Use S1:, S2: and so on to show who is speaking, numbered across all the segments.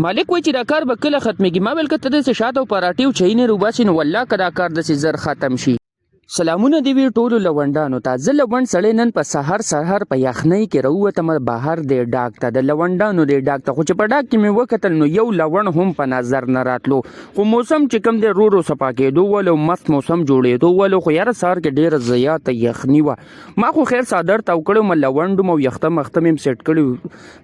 S1: مالک وایي چې دا کار به کله ختمېږي. ما ویل که ته داسې شاته او پراټې او چینې روباسي نو والله که دا کار داسې زر ختم شي. سلامونه دی وی ټولو لونډانو ته. زه لونډ سړی نن په سهار په یخنۍ کې راووتم بهر دی ډاګ ته، د لونډانو دی ډاګ ته. خو چې په ډاګ کې مې وکتل نو یو لونډ هم په نظر نه راتلو. خو موسم چې کوم دی رو صفا کېدو ولو مست موسم جوړېدو ولو، خو یاره سهار کې ډېره زیاته یخني وه. ما خو خیر څادر تاو کړی وم، لونډ وم او یخته مخته مې سیټ کړي وو.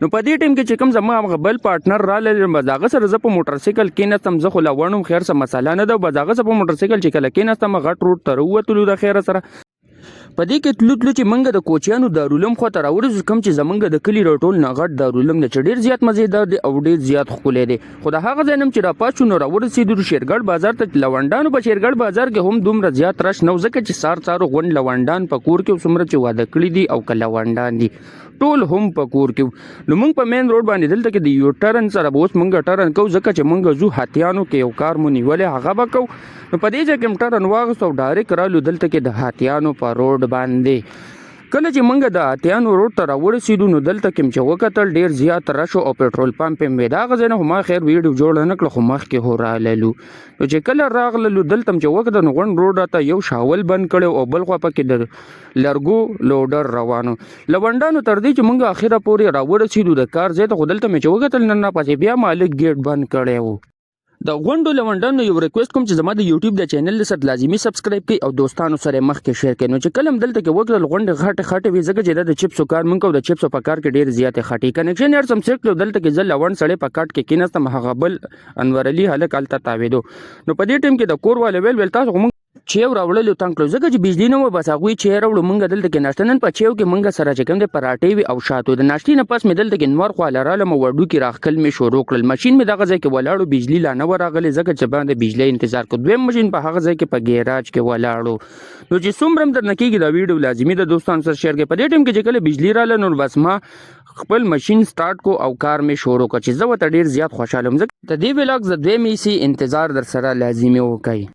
S1: نو په دې ټایم کې چې کوم زما هغه بل پارټنر راغلی بس هغه سره زه په موټرسایکل کېناستم. زه خو لونډ وم، خیر څه مسله نه ده. بس هغه سره په موټرسایکل چې کله کېناستم غټ روډ ته راووتلو د خیره سره. په دې کې تلو چې منګه د کوچیانو دارالعلوم خواته راورسېدو، کوم چې زمونږ د کلي راټول نه غټ دارالعلوم دی چې ډېر زیات مزېدار دی او ډېر زیات ښکلی دی. خو د هغه ځای نه چې راپاڅو نو راورسېدو شیرګړ بازار ته. لونډانو په شیرګړ بازار کې هم دومره زیات رش نه و، ځکه چې سارو غونډ لونډان په کور کې څومره چې واده کړي دي او که لونډان دي ټول هم په کور کې. نو موږ په مین روډ باندې دلته کې د یو ټرن سره به اوس موږ ټرن کوو، ځکه چې موږ ځو هاتیانو کې یو کار مو نیولی هغه به کوو. نو په دې ځای کې ټرن واغستو او ډایرکټ رالو دلته کې د هاتیانو په روډ باندې. کله چې موږ د هاتیانو روډ ته راورسېدو نو دلته کې چې وکتل ډېر زیات رش او پېټرول پمپ یې وی. د هغه ځای نه خو ما خیر ویډیو جوړه نه کړه، خو مخکې هو راللو. نو چې کله راغللو دلته چې وکتل نو غونډ روډ راته یو شاول بند کړی او بل خوا پکې د لرګو لوډر روانو. لونډانو تر دې چې موږ اخره پورې راورسېدو د کار ځای ته، خو دلته مې چې وکتل نه پسې بیا مالک ګیټ بند کړی و. د غونډو لونډانو یو ریکویسټ کوم چې زما د یوټیوب د چینل سره لازمي سبسکرایب کړئ او دوستانو سره مخکې شیر کړئ. نو چې کله دلته کې وکړل غونډې خټې وي، ځکه چې د چپسو کار مونږ کوو، د چپسو په کار کې ډېر زیاتې خټې کنیکشن یې سم سیټ کړو. دلته کې زه لونډ سړی په کټ کې کېناستم، هغه بل انور علي هلک هلته تاوېدو. نو په دې ټایم کې د کور والا ویل تاسو خو چیو راوړلو تنګ کړو، ځکه چې بجلی نه وه. بس هغوی چې راوړو مونږ دلته کې ناشته. نن په چیو کې مونږ سره چې کوم دی پراټې وي او شاتو. د ناشتې نه پس مې دلته کې نور خواله رالم او وډوکي راښکل مې شروع کړل. ماشین مې دغه ځای کې ولاړو، بجلی لا نه وه راغلې، ځکه چې باندې بجلی انتظار کړو. دویم ماشین په هغه ځای کې په ګیراج کې ولاړو. نو چې څومره هم درنه کېږي دا ویډیو لازمي د دوستانو سره شیر کړئ. په دې ټایم کې چې کله بجلی راله نو بس ما خپل ماشین سٹارټ کو او کار مې شروع کړ چې زه ورته ډېر زیات خوشحاله وم. ځکه د دې ولاګ د دویمې حصې انتظار در سره لازمي وکړئ.